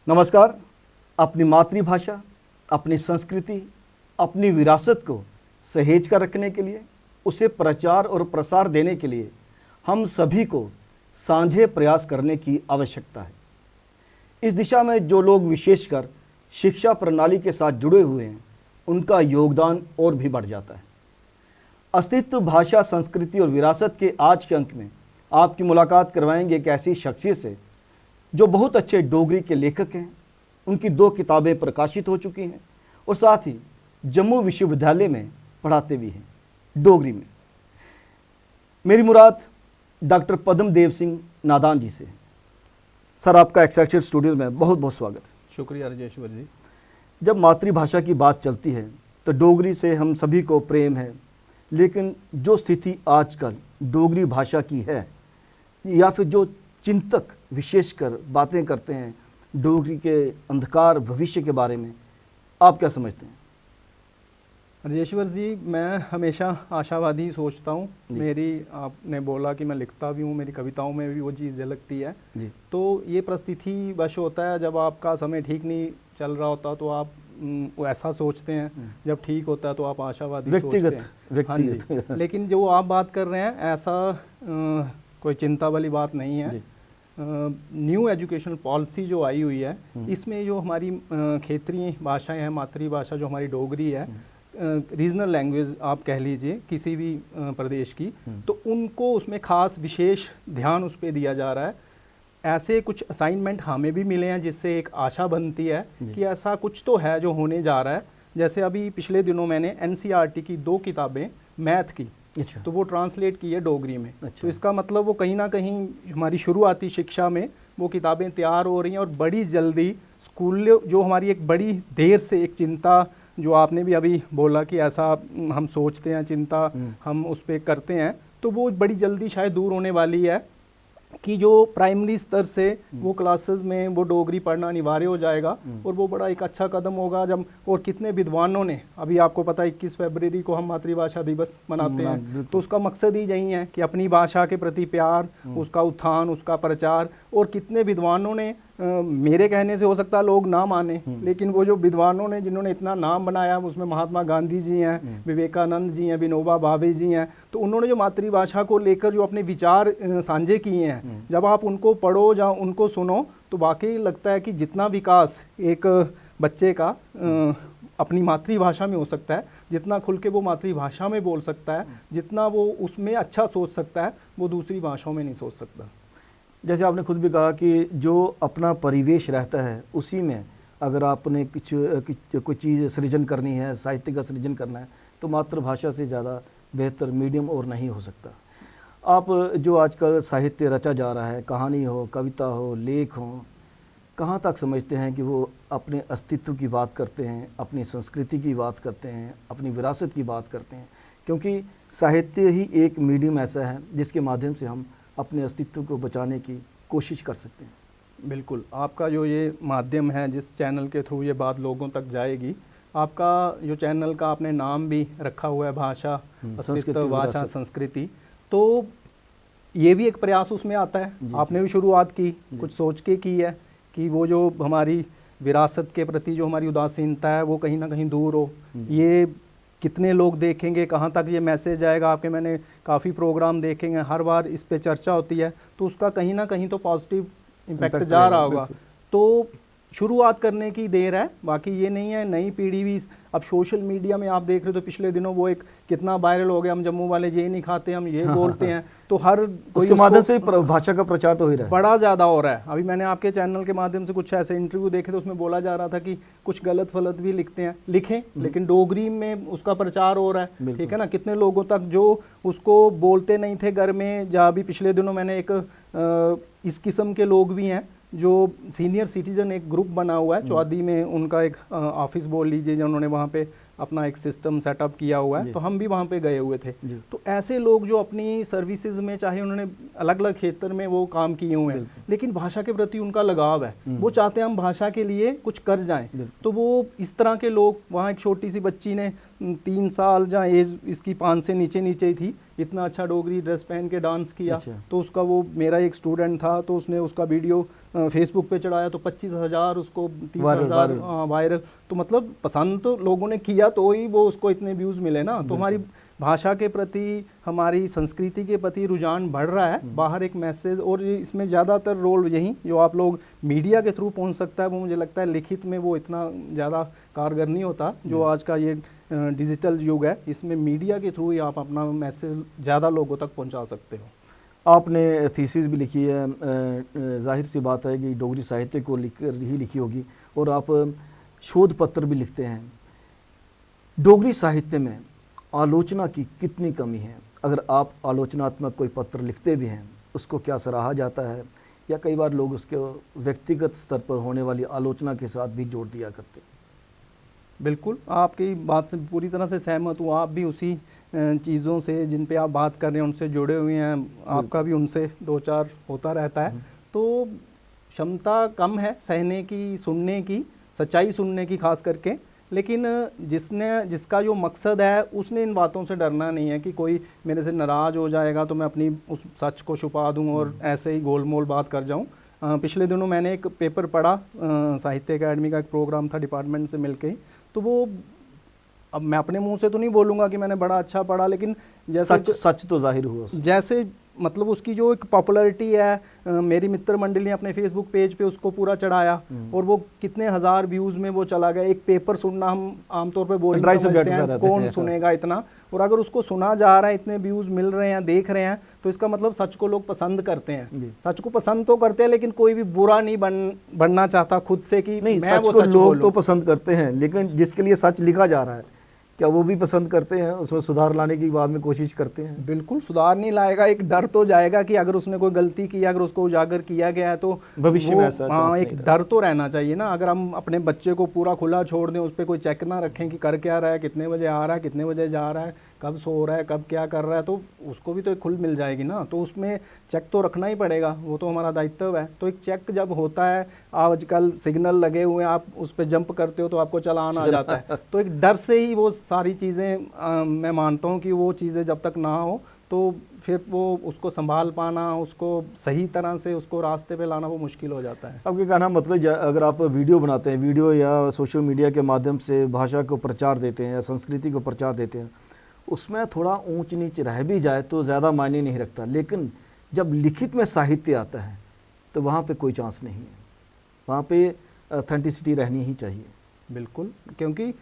नमस्कार। अपनी मातृभाषा, अपनी संस्कृति, अपनी विरासत को सहेज कर रखने के लिए, उसे प्रचार और प्रसार देने के लिए हम सभी को साझे प्रयास करने की आवश्यकता है। इस दिशा में जो लोग विशेषकर शिक्षा प्रणाली के साथ जुड़े हुए हैं, उनका योगदान और भी बढ़ जाता है। अस्तित्व, भाषा, संस्कृति और विरासत के आज के अंक में आपकी मुलाकात करवाएंगे एक ऐसी शख्सियत से जो बहुत अच्छे डोगरी के लेखक हैं। उनकी 2 किताबें प्रकाशित हो चुकी हैं और साथ ही जम्मू विश्वविद्यालय में पढ़ाते भी हैं डोगरी में। मेरी मुराद डॉक्टर पद्म देव सिंह नादान जी से। सर, आपका एक्सेलसियर स्टूडियो में बहुत बहुत स्वागत है। शुक्रिया राजेश्वर जी। जब मातृभाषा की बात चलती है तो डोगरी से हम सभी को प्रेम है, लेकिन जो स्थिति आजकल डोगरी भाषा की है, या फिर जो चिंतक विशेषकर बातें करते हैं डोगरी के अंधकार भविष्य के बारे में, आप क्या समझते हैं? राजेश्वर जी, मैं हमेशा आशावादी सोचता हूँ। मेरी, आपने बोला कि मैं लिखता भी हूँ, मेरी कविताओं में भी वो चीज़ झलकती है जी। तो ये परिस्थिति वश होता है, जब आपका समय ठीक नहीं चल रहा होता तो आप वो ऐसा सोचते हैं, जब ठीक होता है तो आप आशावादी सोचते हैं। हाँ जी। लेकिन जो आप बात कर रहे हैं, ऐसा कोई चिंता वाली बात नहीं है। न्यू एजुकेशनल पॉलिसी जो आई हुई है, इसमें जो हमारी क्षेत्रीय भाषाएं हैं, मातृभाषा जो हमारी डोगरी है, रीजनल लैंग्वेज आप कह लीजिए किसी भी प्रदेश की, तो उनको उसमें खास विशेष ध्यान उस पर दिया जा रहा है। ऐसे कुछ असाइनमेंट हमें भी मिले हैं, जिससे एक आशा बनती है कि ऐसा कुछ तो है जो होने जा रहा है। जैसे अभी पिछले दिनों मैंने NCERT की 2 किताबें मैथ की, तो वो ट्रांसलेट की है डोगरी में। तो इसका मतलब वो कहीं ना कहीं हमारी शुरुआती शिक्षा में वो किताबें तैयार हो रही हैं, और बड़ी जल्दी स्कूल, जो हमारी एक बड़ी देर से एक चिंता, जो आपने भी अभी बोला कि ऐसा हम सोचते हैं, चिंता हम उस पर करते हैं, तो वो बड़ी जल्दी शायद दूर होने वाली है कि जो प्राइमरी स्तर से वो क्लासेस में वो डोगरी पढ़ना अनिवार्य हो जाएगा। और वो बड़ा एक अच्छा कदम होगा। जब और कितने विद्वानों ने, अभी आपको पता है 21 फरवरी को हम मातृभाषा दिवस मनाते हैं, तो उसका मकसद ही यही है कि अपनी भाषा के प्रति प्यार, उसका उत्थान, उसका प्रचार। और कितने विद्वानों ने, मेरे कहने से हो सकता है लोग ना माने, लेकिन वो जो विद्वानों ने जिन्होंने इतना नाम बनाया, उसमें महात्मा गांधी जी हैं, विवेकानंद जी हैं, विनोबा भावे जी हैं, तो उन्होंने जो मातृभाषा को लेकर जो अपने विचार साझे किए हैं, जब आप उनको पढ़ो या उनको सुनो, तो वाकई लगता है कि जितना विकास एक बच्चे का अपनी मातृभाषा में हो सकता है, जितना खुल के वो मातृभाषा में बोल सकता है, जितना वो उसमें अच्छा सोच सकता है, वो दूसरी भाषाओं में नहीं सोच सकता। जैसे आपने खुद भी कहा कि जो अपना परिवेश रहता है, उसी में अगर आपने कोई चीज़ सृजन करनी है, साहित्य का सृजन करना है, तो मातृभाषा से ज़्यादा बेहतर मीडियम और नहीं हो सकता। आप जो आजकल साहित्य रचा जा रहा है, कहानी हो, कविता हो, लेख हो, कहाँ तक समझते हैं कि वो अपने अस्तित्व की बात करते हैं, अपनी संस्कृति की बात करते हैं, अपनी विरासत की बात करते हैं? क्योंकि साहित्य ही एक मीडियम ऐसा है जिसके माध्यम से हम अपने अस्तित्व को बचाने की कोशिश कर सकते हैं। बिल्कुल, आपका जो ये माध्यम है, जिस चैनल के थ्रू ये बात लोगों तक जाएगी, आपका जो चैनल का आपने नाम भी रखा हुआ है, भाषा, अस्तित्व, भाषा, संस्कृति, तो ये भी एक प्रयास उसमें आता है। आपने भी शुरुआत की, कुछ सोच के की है कि वो जो हमारी विरासत के प्रति जो हमारी उदासीनता है, वो कहीं ना कहीं दूर हो। ये कितने लोग देखेंगे, कहाँ तक ये मैसेज आएगा? आपके मैंने काफ़ी प्रोग्राम देखेंगे, हर बार इस पे चर्चा होती है, तो उसका कहीं ना कहीं तो पॉजिटिव इम्पैक्ट जा रहा होगा। तो शुरुआत करने की देर है, बाकी ये नहीं है। नई पीढ़ी भी, अब सोशल मीडिया में आप देख रहे हो, तो पिछले दिनों वो एक कितना वायरल हो गया, हम जम्मू वाले ये नहीं खाते, हम ये बोलते हैं, तो हर कोई उसके माध्यम से भाषा का प्रचार तो हो रहा है, बड़ा ज़्यादा हो रहा है। अभी मैंने आपके चैनल के माध्यम से कुछ ऐसे इंटरव्यू देखे, तो उसमें बोला जा रहा था कि कुछ गलत फलत भी लिखते हैं, लिखें, लेकिन डोगरी में उसका प्रचार हो रहा है, ठीक है ना। कितने लोगों तक जो उसको बोलते नहीं थे घर में, जहाँ भी पिछले दिनों मैंने एक इस किस्म के लोग भी हैं जो सीनियर सिटीजन, एक ग्रुप बना हुआ है चौधरी में, उनका एक ऑफिस बोल लीजिए, जो उन्होंने वहाँ पे अपना एक सिस्टम सेटअप किया हुआ है, तो हम भी वहाँ पे गए हुए थे। तो ऐसे लोग जो अपनी सर्विसेज में, चाहे उन्होंने अलग अलग क्षेत्र में वो काम किए हुए हैं, लेकिन भाषा के प्रति उनका लगाव है, वो चाहते हैं हम भाषा के लिए कुछ कर जाएं। तो वो इस तरह के लोग, वहाँ एक छोटी सी बच्ची ने 3 साल, जहाँ एज इसकी 5 से नीचे ही थी, इतना अच्छा डोगरी ड्रेस पहन के डांस किया। तो उसका, वो मेरा एक स्टूडेंट था, तो उसने उसका वीडियो फेसबुक पे चढ़ाया तो 25,000 उसको 30,000 वायरल। वायरल। तो मतलब पसंद तो लोगों ने किया तो ही वो उसको इतने व्यूज़ मिले ना। तो हमारी भाषा के प्रति, हमारी संस्कृति के प्रति रुझान बढ़ रहा है, बाहर एक मैसेज। और इसमें ज़्यादातर रोल यही जो आप लोग मीडिया के थ्रू पहुंच सकता है, वो मुझे लगता है लिखित में वो इतना ज़्यादा कारगर नहीं होता। जो आज का ये डिजिटल युग है, इसमें मीडिया के थ्रू ही आप अपना मैसेज ज़्यादा लोगों तक पहुंचा सकते हो। आपने थीसिस भी लिखी है, जाहिर सी बात है कि डोगरी साहित्य को लिखकर ही लिखी होगी, और आप शोध पत्र भी लिखते हैं। डोगरी साहित्य में आलोचना की कितनी कमी है? अगर आप आलोचनात्मक कोई पत्र लिखते भी हैं, उसको क्या सराहा जाता है, या कई बार लोग उसके व्यक्तिगत स्तर पर होने वाली आलोचना के साथ भी जोड़ दिया करते हैं? बिल्कुल, आपकी बात से पूरी तरह से सहमत हूँ। आप भी उसी चीज़ों से जिन पे आप बात कर रहे हैं उनसे जुड़े हुए हैं, आपका भी उनसे दो चार होता रहता है। तो क्षमता कम है सहने की, सुनने की, सच्चाई सुनने की खास करके। लेकिन जिसका जो मकसद है उसने इन बातों से डरना नहीं है कि कोई मेरे से नाराज़ हो जाएगा तो मैं अपनी उस सच को छुपा दूं और ऐसे ही गोलमोल बात कर जाऊं। पिछले दिनों मैंने एक पेपर पढ़ा, साहित्य अकेडमी का एक प्रोग्राम था डिपार्टमेंट से मिलके ही। तो वो, अब मैं अपने मुंह से तो नहीं बोलूँगा कि मैंने बड़ा अच्छा पढ़ा, लेकिन जैसे सच तो जाहिर हुआ, जैसे मतलब उसकी जो एक पॉपुलैरिटी है, मेरी मित्र मंडली ने अपने फेसबुक पेज पे उसको पूरा चढ़ाया और वो कितने हजार व्यूज़ में वो चला गया। एक पेपर सुनना हम आमतौर पे बोरिंग समझते हैं, कौन सुनेगा इतना, और अगर उसको सुना जा रहा है, इतने व्यूज़ मिल रहे हैं, देख रहे हैं, तो इसका मतलब सच को लोग पसंद करते हैं। सच को पसंद तो करते हैं, लेकिन कोई भी बुरा नहीं बनना चाहता खुद से कि नहीं, मैं वो सच को सच लोग तो पसंद करते हैं, लेकिन जिसके लिए सच लिखा जा रहा है क्या वो भी पसंद करते हैं? उसमें सुधार लाने की बाद में कोशिश करते हैं? बिल्कुल, सुधार नहीं लाएगा, एक डर तो जाएगा कि अगर उसने कोई गलती की, अगर उसको उजागर किया गया है तो भविष्य में ऐसा हाँ, एक डर तो रहना चाहिए ना। अगर हम अपने बच्चे को पूरा खुला छोड़ दें, उस पर कोई चेक ना रखें कि कर क्या रहा है, कितने बजे आ रहा है, कितने बजे जा रहा है, कब सो रहा है, कब क्या कर रहा है, तो उसको भी तो एक खुल मिल जाएगी ना। तो उसमें चेक तो रखना ही पड़ेगा, वो तो हमारा दायित्व है। तो एक चेक जब होता है, आजकल सिग्नल लगे हुए हैं, आप उस पर जंप करते हो तो आपको चालान आ जाता है। तो एक डर से ही वो सारी चीज़ें, मैं मानता हूँ कि वो चीज़ें जब तक ना हो तो फिर वो उसको संभाल पाना, उसको सही तरह से उसको रास्ते पे लाना वो मुश्किल हो जाता है। आपके कहना मतलब अगर आप वीडियो बनाते हैं, वीडियो या सोशल मीडिया के माध्यम से भाषा को प्रचार देते हैं या संस्कृति को प्रचार देते हैं, उसमें थोड़ा ऊंच नीच रह भी जाए तो ज़्यादा मायने नहीं रखता। लेकिन जब लिखित में साहित्य आता है तो वहाँ पे कोई चांस नहीं है, वहाँ पे ऑथेंटिसिटी रहनी ही चाहिए। बिल्कुल, क्योंकि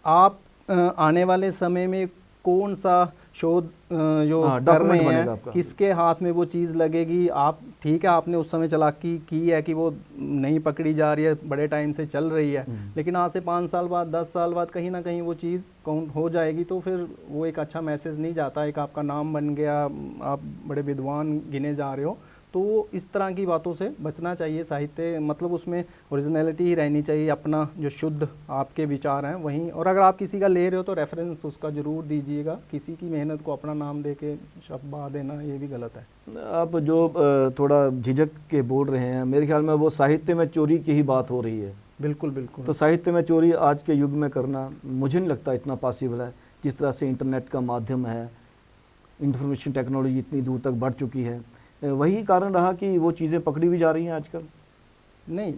आप आने वाले समय में कौन सा शोध जो कर रहे हैं, किसके हाथ में वो चीज़ लगेगी। आप ठीक है, आपने उस समय चालाकी की है कि वो नहीं पकड़ी जा रही है, बड़े टाइम से चल रही है, लेकिन आज से 5 साल बाद, 10 साल बाद कहीं ना कहीं वो चीज़ काउंट हो जाएगी, तो फिर वो एक अच्छा मैसेज नहीं जाता। एक आपका नाम बन गया, आप बड़े विद्वान गिने जा रहे हो, तो इस तरह की बातों से बचना चाहिए। साहित्य मतलब उसमें ओरिजिनलिटी ही रहनी चाहिए, अपना जो शुद्ध आपके विचार हैं वहीं। और अगर आप किसी का ले रहे हो तो रेफरेंस उसका ज़रूर दीजिएगा। किसी की मेहनत को अपना नाम दे के शब्बा देना ये भी गलत है। आप जो थोड़ा झिझक के बोल रहे हैं, मेरे ख्याल में वो साहित्य में चोरी की ही बात हो रही है। बिल्कुल बिल्कुल। तो साहित्य में चोरी आज के युग में करना मुझे नहीं लगता इतना पॉसिबल है। जिस तरह से इंटरनेट का माध्यम है, इंफॉर्मेशन टेक्नोलॉजी इतनी दूर तक बढ़ चुकी है, वही कारण रहा कि वो चीज़ें पकड़ी भी जा रही हैं आजकल। नहीं,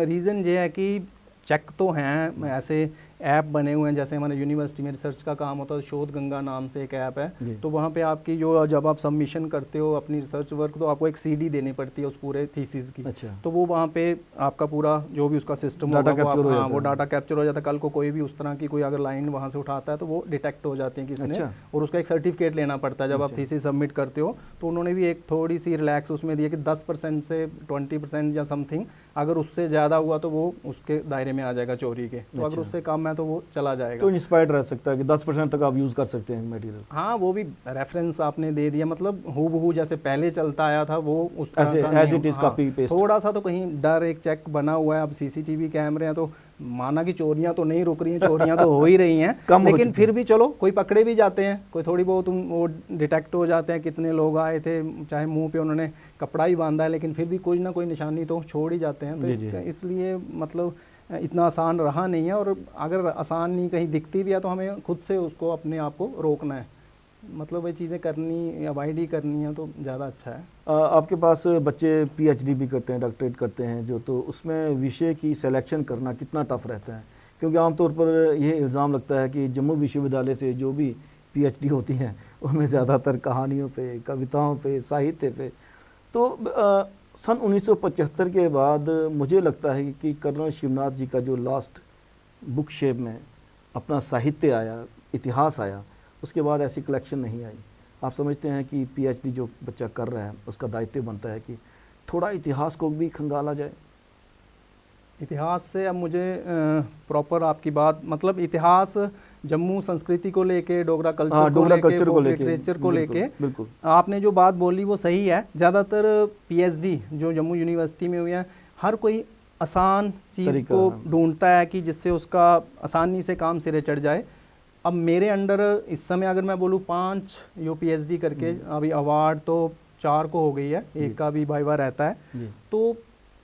रीज़न ये है कि चेक तो हैं, ऐसे ऐप बने हुए हैं, जैसे हमारे यूनिवर्सिटी में रिसर्च का काम होता है, शोध गंगा नाम से एक ऐप है। तो वहाँ पे आपकी जो, जब आप सबमिशन करते हो अपनी रिसर्च वर्क, तो आपको एक सीडी देनी पड़ती है उस पूरे थीसिस की। अच्छा। तो वो वहाँ पे आपका पूरा जो भी उसका सिस्टम डाटा होगा वो डाटा कैप्चर हो जाता है। कल को कोई भी उस तरह की कोई अगर लाइन वहाँ से उठाता है तो वो डिटेक्ट हो जाती है किसने। अच्छा। और उसका एक सर्टिफिकेट लेना पड़ता है जब आप थीसिस सबमिट करते हो। तो उन्होंने भी एक थोड़ी सी रिलैक्स उसमें दिया कि 10% से 20% या समथिंग, अगर उससे ज़्यादा हुआ तो वो उसके दायरे में आ जाएगा चोरी के। तो अगर उससे कम है तो वो चला जाएगा। तो इंस्पायर्ड रह सकता है कि 10% तक आप यूज़ कर सकते हैं मटेरियल। हाँ, वो भी रेफरेंस आपने दे दिया, मतलब हूबहू जैसे पहले चलता आया था वो उस तरह का as it is copy paste. थोड़ा सा तो कहीं डर, एक चेक बना हुआ है। अब सीसीटीवी कैमरे हैं तो माना कि चोरियां तो नहीं रुक रही हैं, चोरियां तो हो ही रही हैं लेकिन फिर भी चलो कोई पकड़े भी जाते हैं, कोई थोड़ी बहुत वो डिटेक्ट हो जाते हैं। कितने लोग आए थे, चाहे मुंह पे उन्होंने कपड़ा ही बांधा है, लेकिन फिर भी कोई ना कोई निशानी तो छोड़ ही जाते हैं। तो इसलिए मतलब इतना आसान रहा नहीं है। और अगर आसान नहीं कहीं दिखती भी है तो हमें खुद से उसको अपने आप को रोकना है। मतलब वही चीज़ें करनी, अवॉइड ही करनी है तो ज़्यादा अच्छा है। आपके पास बच्चे पीएचडी भी करते हैं, डॉक्टरेट करते हैं जो, तो उसमें विषय की सिलेक्शन करना कितना टफ रहता है? क्योंकि आमतौर पर यह इल्ज़ाम लगता है कि जम्मू विश्वविद्यालय से जो भी पीएचडी होती हैं उनमें ज़्यादातर कहानियों पे, कविताओं पे, साहित्य पे। तो सन 1975 के बाद मुझे लगता है कि कर्नल शिवनाथ जी का जो लास्ट बुक शेप में अपना साहित्य आया, इतिहास आया, उसके बाद ऐसी कलेक्शन नहीं आई। आप समझते हैं कि पीएचडी जो बच्चा कर रहा है उसका दायित्व बनता है कि थोड़ा इतिहास को भी खंगाला जाए? इतिहास से अब मुझे प्रॉपर आपकी बात, मतलब इतिहास जम्मू संस्कृति को लेके, डोगरा कल्चर को लेके, लिटरेचर को लेके बिल्कुल आपने जो बात बोली वो सही है। ज़्यादातर पीएचडी जो जम्मू यूनिवर्सिटी में हुई है, हर कोई आसान चीज़ को ढूंढता है कि जिससे उसका आसानी से काम सिरे चढ़ जाए। अब मेरे अंडर इस समय अगर मैं बोलूँ 5 जो पीएचडी करके, अभी अवार्ड तो 4 को हो गई है, एक का भी वाइवा रहता है। तो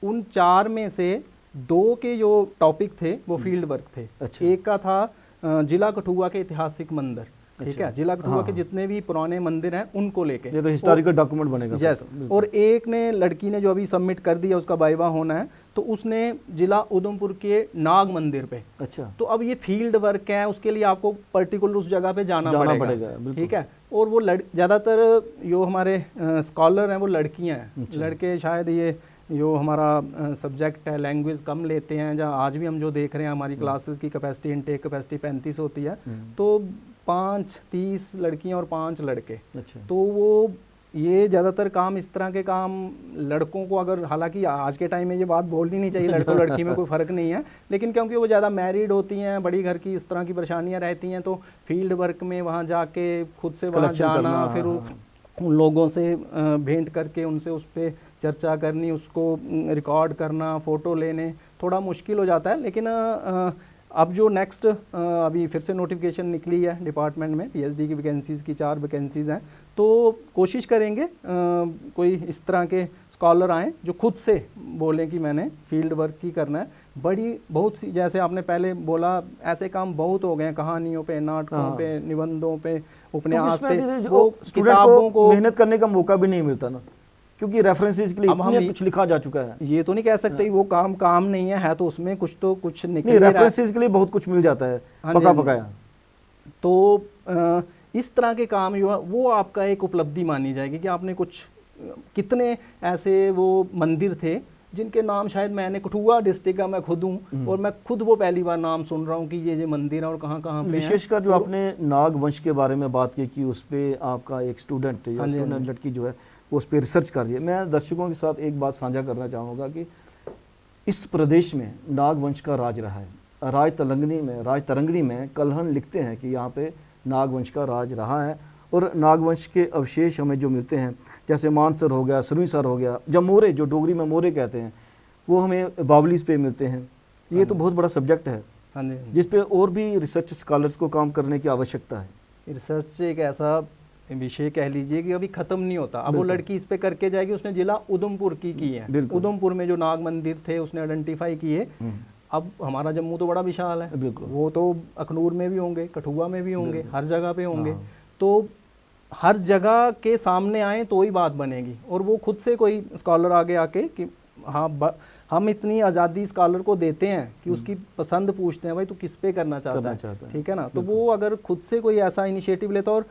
उन 4 में से 2 के जो टॉपिक थे वो फील्ड वर्क थे। अच्छा। एक का था जिला कठुआ के ऐतिहासिक मंदिर, ठीक है, जिला कठुआ के जितने भी पुराने मंदिर हैं उनको लेके, ये तो हिस्टोरिकल डॉक्यूमेंट बनेगा। यस। और एक ने, लड़की ने जो अभी सबमिट कर दिया, उसका वाइवा होना है, तो उसने जिला उधमपुर के नाग मंदिर पे। अच्छा। तो अब ये फील्ड वर्क है, उसके लिए आपको पर्टिकुलर उस जगह पे जाना पड़ेगा, ठीक है। और वो ज़्यादातर जो हमारे स्कॉलर हैं वो लड़कियां हैं। अच्छा। लड़के शायद ये जो हमारा सब्जेक्ट है लैंग्वेज कम लेते हैं, जहाँ आज भी हम जो देख रहे हैं हमारी क्लासेस की कैपेसिटी, इनटेक कैपेसिटी 35 होती है, तो 30 लड़कियां और 5 लड़के। अच्छा। तो वो ये ज़्यादातर काम, इस तरह के काम लड़कों को, अगर हालांकि आज के टाइम में ये बात बोलनी नहीं चाहिए, लड़कों लड़की में कोई फ़र्क नहीं है, लेकिन क्योंकि वो ज़्यादा मैरिड होती हैं, बड़ी घर की इस तरह की परेशानियां रहती हैं, तो फील्ड वर्क में वहाँ जाके खुद से वहाँ जाना, फिर उन लोगों से भेंट करके उनसे उस पर चर्चा करनी, उसको रिकॉर्ड करना, फ़ोटो लेने, थोड़ा मुश्किल हो जाता है। लेकिन अब जो नेक्स्ट अभी फिर से नोटिफिकेशन निकली है डिपार्टमेंट में, पीएचडी की वैकेंसीज़ की 4 वैकेंसीज़ हैं, तो कोशिश करेंगे कोई इस तरह के स्कॉलर आएँ जो खुद से बोलें कि मैंने फील्ड वर्क ही करना है। बहुत सी, जैसे आपने पहले बोला, ऐसे काम बहुत हो गए हैं, कहानियों पे, नाटकों पे, निबंधों पे, उपन्यास पे, वो किताबों को मेहनत करने का मौका भी नहीं मिलता ना, क्योंकि रेफरेंसेस के लिए इतने कुछ लिखा जा चुका है। ये तो नहीं कह सकते वो काम नहीं है तो उसमें कुछ तो कुछ नहीं, रेफरेंसेस के लिए बहुत कुछ मिल जाता है पका पकाया। तो इस तरह के काम जो है वो आपका एक उपलब्धि मानी जाएगी कि आपने कुछ, कितने ऐसे वो मंदिर थे जिनके नाम शायद मैंने, कठुआ डिस्ट्रिक्ट का मैं खुद हूँ और मैं खुद वो पहली बार नाम सुन रहा हूँ कि ये मंदिर है और कहाँ कहाँ पे। विशेषकर जो आपने नाग वंश के बारे में बात की कि उस पर आपका एक स्टूडेंट या स्टूडेंट लड़की जो है वो उस पर रिसर्च कर रही है। मैं दर्शकों के साथ एक बात साझा करना चाहूँगा कि इस प्रदेश में नाग वंश का राज रहा है। राज तरंगिणी में कल्हण लिखते हैं कि यहाँ पे नाग वंश का राज रहा है, और नागवंश के अवशेष हमें जो मिलते हैं, जैसे मानसर हो गया, सरुईसर हो गया, जब मोरे, जो डोगरी में मोरे कहते हैं, वो हमें बावलीस पे मिलते हैं। ये तो बहुत बड़ा सब्जेक्ट है जिस पे और भी रिसर्च स्कॉलर्स को काम करने की आवश्यकता है। रिसर्च एक ऐसा विषय कह लीजिए कि अभी ख़त्म नहीं होता। अब वो लड़की इस पे करके जाएगी, उसने जिला उधमपुर की है, उधमपुर में जो नाग मंदिर थे उसने आइडेंटिफाई किए। अब हमारा जम्मू तो बड़ा विशाल है, वो तो अखनूर में भी होंगे, कठुआ में भी होंगे, हर जगह पे होंगे, तो हर जगह के सामने आए तो ही बात बनेगी। और वो खुद से कोई स्कॉलर आगे आके कि हाँ, हम इतनी आज़ादी स्कॉलर को देते हैं कि उसकी पसंद पूछते हैं, भाई तू किस पे करना चाहता है, ठीक है ना। तो वो अगर खुद से कोई ऐसा इनिशिएटिव लेता, और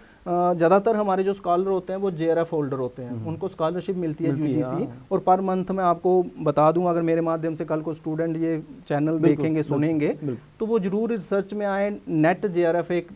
ज़्यादातर हमारे जो स्कॉलर होते हैं वो जेआरएफ होल्डर होते हैं, उनको स्कॉलरशिप मिलती है यूजीसी, और पर मंथ मैं आपको बता दूं, अगर मेरे माध्यम से कल को स्टूडेंट ये चैनल देखेंगे, सुनेंगे, तो वो जरूर रिसर्च में आए। नेट जेआरएफ एक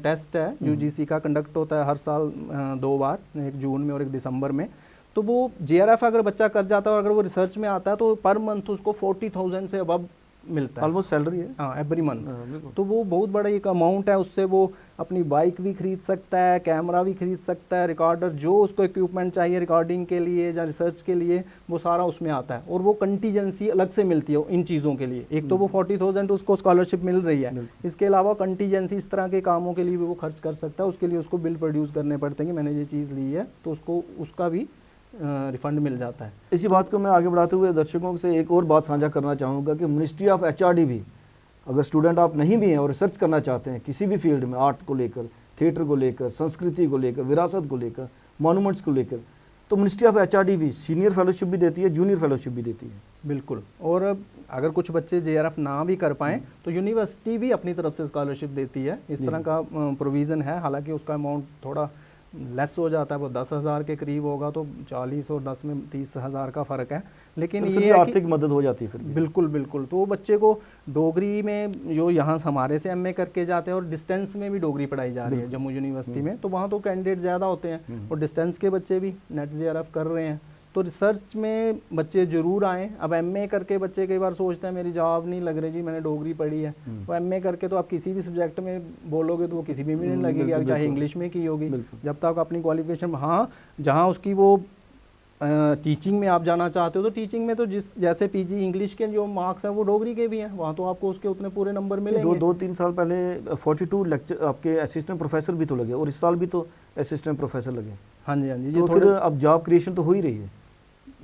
टेस्ट है यूजीसी का, कंडक्ट होता है हर साल 2 बार, एक जून में और एक दिसंबर में। तो वो जेआरएफ अगर बच्चा कर जाता है और अगर वो रिसर्च में आता है तो पर मंथ उसको 40,000 से अबव मिलता है, ऑलमोस्ट सैलरी है, हाँ, एवरी मंथ। तो वो बहुत बड़ा एक अमाउंट है, उससे वो अपनी बाइक भी खरीद सकता है, कैमरा भी खरीद सकता है, रिकॉर्डर, जो उसको इक्विपमेंट चाहिए रिकॉर्डिंग के लिए या रिसर्च के लिए, वो सारा उसमें आता है। और वो कंटीजेंसी अलग से मिलती है इन चीज़ों के लिए। एक तो वो 40,000 उसको स्कॉलरशिप मिल रही है, इसके अलावा कंटीजेंसी इस तरह के कामों के लिए भी वो खर्च कर सकता है। उसके लिए उसको बिल प्रोड्यूस करने पड़ते हैं कि मैंने ये चीज़ ली है, तो उसको उसका भी रिफंड मिल जाता है। इसी बात को मैं आगे बढ़ाते हुए दर्शकों से एक और बात साझा करना चाहूँगा कि मिनिस्ट्री ऑफ एचआरडी भी, अगर स्टूडेंट आप नहीं भी हैं और रिसर्च करना चाहते हैं किसी भी फील्ड में, आर्ट को लेकर, थिएटर को लेकर, संस्कृति को लेकर, विरासत को लेकर, मॉन्यूमेंट्स को लेकर, तो मिनिस्ट्री ऑफ एचआरडी भी सीनियर फेलोशिप भी देती है, जूनियर फेलोशिप भी देती है। बिल्कुल। और अगर कुछ बच्चे जेआरएफ ना भी कर पाएँ तो यूनिवर्सिटी भी अपनी तरफ से स्कॉलरशिप देती है, इस तरह का प्रोविज़न है। हालांकि उसका अमाउंट थोड़ा लेस हो जाता है, वो 10,000 के करीब होगा, तो 40 और 10 में 30,000 का फ़र्क है, लेकिन तो ये आर्थिक मदद हो जाती है फिर। बिल्कुल बिल्कुल। तो बच्चे को डोगरी में जो यहाँ हमारे से एमए करके जाते हैं और डिस्टेंस में भी डोगरी पढ़ाई जा रही है जम्मू यूनिवर्सिटी में, तो वहाँ तो कैंडिडेट ज़्यादा होते हैं और डिस्टेंस के बच्चे भी नेट जेआरएफ कर रहे हैं, तो रिसर्च में बच्चे ज़रूर आएँ। अब एमए करके बच्चे कई बार सोचते हैं मेरी जॉब नहीं लग रही जी, मैंने डोगरी पढ़ी है, तो एमए करके तो आप किसी भी सब्जेक्ट में बोलोगे तो वो किसी भी में नहीं लगेगी, चाहे इंग्लिश में की होगी, जब तक अपनी क्वालिफिकेशन। हाँ, जहाँ उसकी वो टीचिंग में आप जाना चाहते हो तो टीचिंग में तो जैसे पीजी इंग्लिश के जो मार्क्स हैं वो डोगरी के भी हैं, वहाँ तो आपको उसके उतने पूरे नंबर मिलेंगे। 2-3 साल पहले 42 लेक्चर आपके असिस्टेंट प्रोफेसर भी तो लगे, और इस साल भी तो असिस्टेंट प्रोफेसर लगे। हाँ जी, हाँ जी। तो फिर अब जॉब क्रिएशन तो हो ही रही है,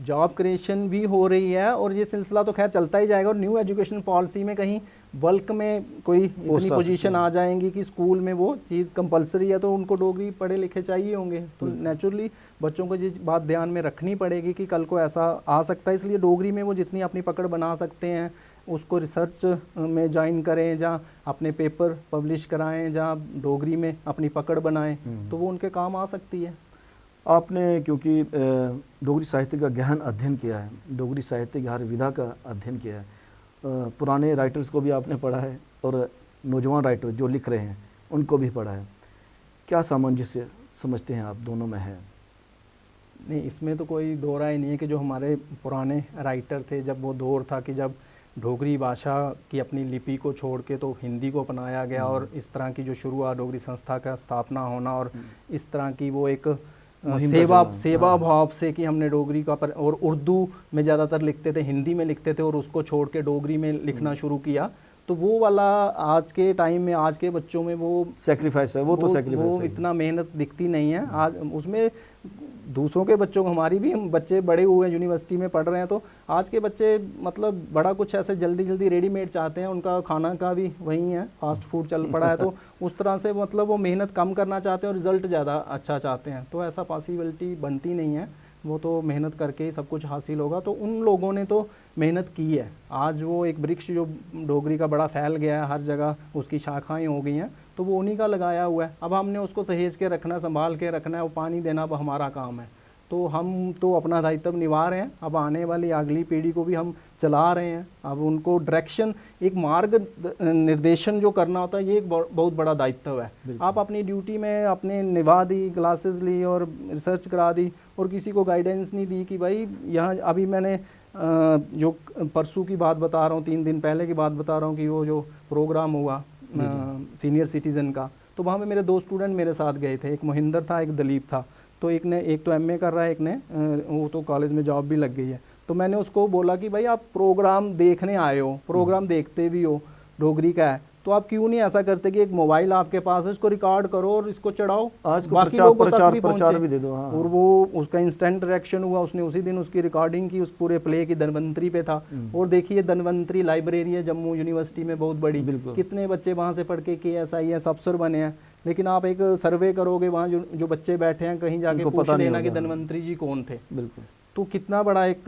जॉब क्रिएशन भी हो रही है, और ये सिलसिला तो खैर चलता ही जाएगा। और न्यू एजुकेशन पॉलिसी में कहीं बल्क में कोई इतनी पोजीशन आ जाएंगी कि स्कूल में वो चीज़ कंपलसरी है, तो उनको डोगरी पढ़े लिखे चाहिए होंगे, तो नेचुरली बच्चों को ये बात ध्यान में रखनी पड़ेगी कि कल को ऐसा आ सकता है। इसलिए डोगरी में वो जितनी अपनी पकड़ बना सकते हैं उसको रिसर्च में ज्वाइन करें, जहाँ अपने पेपर पब्लिश कराएं, जहाँ डोगरी में अपनी पकड़ बनाएं, तो वो उनके काम आ सकती है। आपने क्योंकि डोगरी साहित्य का गहन अध्ययन किया है, डोगरी साहित्य की हर विधा का अध्ययन किया है, पुराने राइटर्स को भी आपने पढ़ा है और नौजवान राइटर जो लिख रहे हैं उनको भी पढ़ा है, क्या सामंजस्य समझते हैं आप दोनों में है? नहीं, इसमें तो कोई दो राय नहीं है कि जो हमारे पुराने राइटर थे, जब वो दौर था कि जब डोगरी भाषा की अपनी लिपि को छोड़ के तो हिंदी को अपनाया गया, और इस तरह की जो शुरुआत डोगरी संस्था का स्थापना होना, और इस तरह की वो एक सेवा भाव से कि हमने डोगरी का और उर्दू में ज़्यादातर लिखते थे, हिंदी में लिखते थे, और उसको छोड़ के डोगरी में लिखना शुरू किया, तो वो वाला आज के टाइम में आज के बच्चों में वो सेक्रीफाइस है, वो इतना मेहनत दिखती नहीं है। आज उसमें दूसरों के बच्चों को, हमारी भी हम बच्चे बड़े हुए हैं, यूनिवर्सिटी में पढ़ रहे हैं, तो आज के बच्चे मतलब बड़ा कुछ ऐसे जल्दी जल्दी रेडीमेड चाहते हैं, उनका खाना का भी वही है, फास्ट फूड चल पड़ा है, तो उस तरह से मतलब वो मेहनत कम करना चाहते हैं और रिज़ल्ट ज़्यादा अच्छा चाहते हैं, तो ऐसा पॉसिबिलिटी बनती नहीं है। वो तो मेहनत करके ही सब कुछ हासिल होगा, तो उन लोगों ने तो मेहनत की है। आज वो एक वृक्ष जो डोगरी का बड़ा फैल गया है, हर जगह उसकी शाखाएं हो गई हैं, तो वो उन्हीं का लगाया हुआ है। अब हमने उसको सहेज के रखना, संभाल के रखना है, वो पानी देना अब हमारा काम है, तो हम तो अपना दायित्व निभा रहे हैं। अब आने वाली अगली पीढ़ी को भी हम चला रहे हैं, अब उनको डायरेक्शन, एक मार्ग निर्देशन जो करना होता है, ये एक बहुत बड़ा दायित्व है। आप अपनी ड्यूटी में अपने निभा दी, क्लासेस ली और रिसर्च करा दी, और किसी को गाइडेंस नहीं दी कि भाई यहाँ, अभी मैंने जो परसों की बात बता रहा हूँ, 3 दिन पहले की बात बता रहा हूँ, कि वो जो प्रोग्राम हुआ सीनियर सिटीज़न का, तो वहाँ पे मेरे 2 स्टूडेंट मेरे साथ गए थे, एक मोहिंदर था, एक दलीप था, तो एक तो एमए कर रहा है, एक ने वो तो कॉलेज में जॉब भी लग गई है। तो मैंने उसको बोला कि भाई आप प्रोग्राम देखने आए हो, प्रोग्राम देखते भी हो, डोगरी का है, तो आप क्यों नहीं ऐसा करते कि एक मोबाइल आपके पास है, इसको रिकॉर्ड करो और इसको चढ़ाओ, आज बाकी लोगों तक भी प्रचार भी दे दो। हाँ। और वो उसका इंस्टेंट रिएक्शन हुआ, उसने उसी दिन उसकी रिकॉर्डिंग की, उस पूरे प्ले की धनवंतरी पे था। और देखिए धनवंतरी लाइब्रेरी है जम्मू यूनिवर्सिटी में बहुत बड़ी, कितने बच्चे वहाँ से पढ़ के KSIS अफसर बने हैं, लेकिन आप एक सर्वे करोगे वहाँ जो बच्चे बैठे हैं, कहीं जाके पूछ लेना कि धनवंतरी जी कौन थे। बिल्कुल। तो कितना बड़ा एक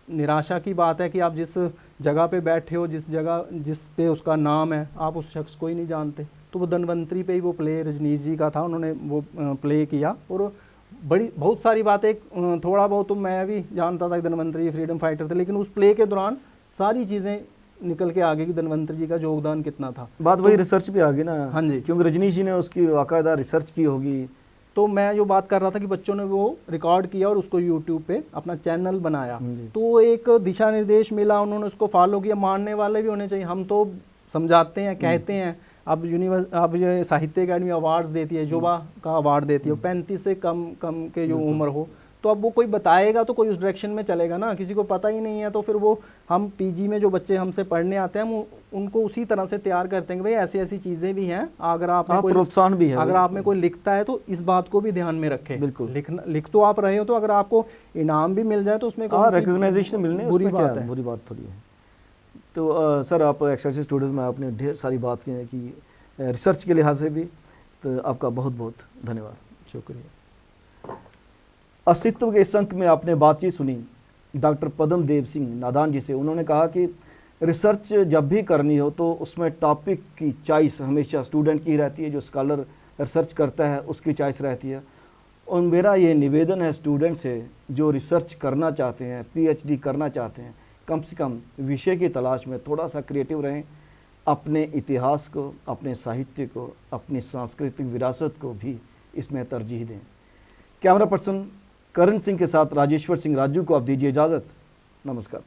निराशा की बात है कि आप जिस जगह पे बैठे हो, जिस पे उसका नाम है, आप उस शख्स को ही नहीं जानते। तो वो धनवंतरी पे ही वो प्ले रजनीश जी का था, उन्होंने वो प्ले किया, और बहुत सारी बातें, थोड़ा बहुत तो मैं भी जानता था कि धनवंतरी फ्रीडम फाइटर थे, लेकिन उस प्ले के दौरान सारी चीज़ें निकल के आगे कि धनवंतरी जी का योगदान कितना था। बात वही रिसर्च पे आ गई ना। हाँ जी, क्योंकि रजनीश जी ने उसकी बाकायदा रिसर्च की होगी। तो मैं जो बात कर रहा था कि बच्चों ने वो रिकॉर्ड किया और उसको यूट्यूब पे अपना चैनल बनाया, तो एक दिशा निर्देश मिला, उन्होंने उसको फॉलो किया। मानने वाले भी होने चाहिए, हम तो समझाते हैं, कहते हैं। अब ये साहित्य अकेडमी अवार्ड्स देती है, युवा का अवार्ड देती है, 35 से कम के जो उम्र हो, तो अब वो कोई बताएगा तो कोई उस डायरेक्शन में चलेगा ना, किसी को पता ही नहीं है, तो फिर वो हम पीजी में जो बच्चे हमसे पढ़ने आते हैं, हम उनको उसी तरह से तैयार करते हैं कि भाई ऐसी ऐसी चीज़ें भी हैं, अगर आप में कोई प्रोत्साहन भी है, अगर आप में कोई लिखता है तो इस बात को भी ध्यान में रखें। बिल्कुल, लिख तो आप रहे हो, तो अगर आपको इनाम भी मिल जाए तो उसमें रिकॉग्नाइजेशन मिलने बुरी बात है, बुरी बात थोड़ी है। तो सर, आप एक्सर्साइज स्टूडेंट्स में आपने ढेर सारी बात की है कि रिसर्च के लिहाज से भी तो आपका बहुत बहुत धन्यवाद। शुक्रिया। अस्तित्व के इस अंक में आपने बातचीत सुनी डॉक्टर पद्म देव सिंह नादान जी से। उन्होंने कहा कि रिसर्च जब भी करनी हो तो उसमें टॉपिक की चॉइस हमेशा स्टूडेंट की रहती है, जो स्कॉलर रिसर्च करता है उसकी चॉइस रहती है। और मेरा ये निवेदन है स्टूडेंट से जो रिसर्च करना चाहते हैं, पीएचडी करना चाहते हैं, कम से कम विषय की तलाश में थोड़ा सा क्रिएटिव रहें, अपने इतिहास को, अपने साहित्य को, अपनी सांस्कृतिक विरासत को भी इसमें तरजीह दें। कैमरा पर्सन करण सिंह के साथ राजेश्वर सिंह राजू को आप दीजिए इजाज़त। नमस्कार।